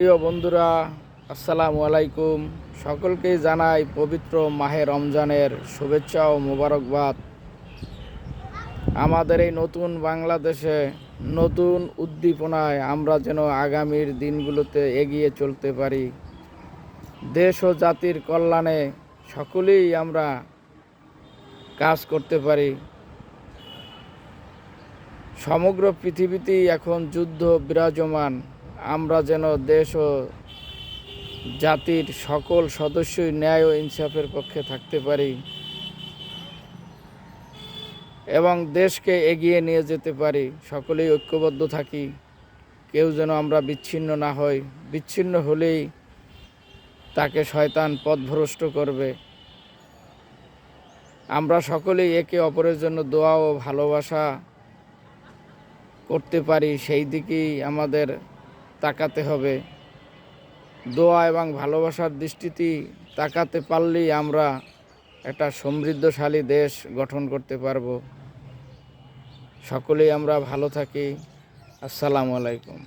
প্রিয় বন্ধুরা, আসসালামু আলাইকুম। সকলকেই জানাই পবিত্র মাহে রমজানের শুভেচ্ছা ও মোবারকবাদ। আমাদের এই নতুন বাংলাদেশে নতুন উদ্দীপনায় আমরা যেন আগামীর দিনগুলোতে এগিয়ে চলতে পারি। দেশ ও জাতির কল্যাণে সকলেই আমরা কাজ করতে পারি। সমগ্র পৃথিবীতেই এখন যুদ্ধ বিরাজমান। আমরা যেন দেশ ও জাতির সকল সদস্যই ন্যায় ও ইনসাফের পক্ষে থাকতে পারি এবং দেশকে এগিয়ে নিয়ে যেতে পারি। সকলেই ঐক্যবদ্ধ থাকি, কেউ যেন আমরা বিচ্ছিন্ন না হই। বিচ্ছিন্ন হলেই তাকে শয়তান পথভ্রষ্ট করবে। আমরা সকলেই একে অপরের জন্য দোয়া ও ভালোবাসা করতে পারি, সেই দিকেই আমাদের তাকাতে হবে। দোয়া এবং ভালোবাসার দৃষ্টিতে তাকাতে পারলেই আমরা একটা সমৃদ্ধশালী দেশ গঠন করতে পারব। সকলেই আমরা ভালো থাকি। আসসালামু আলাইকুম।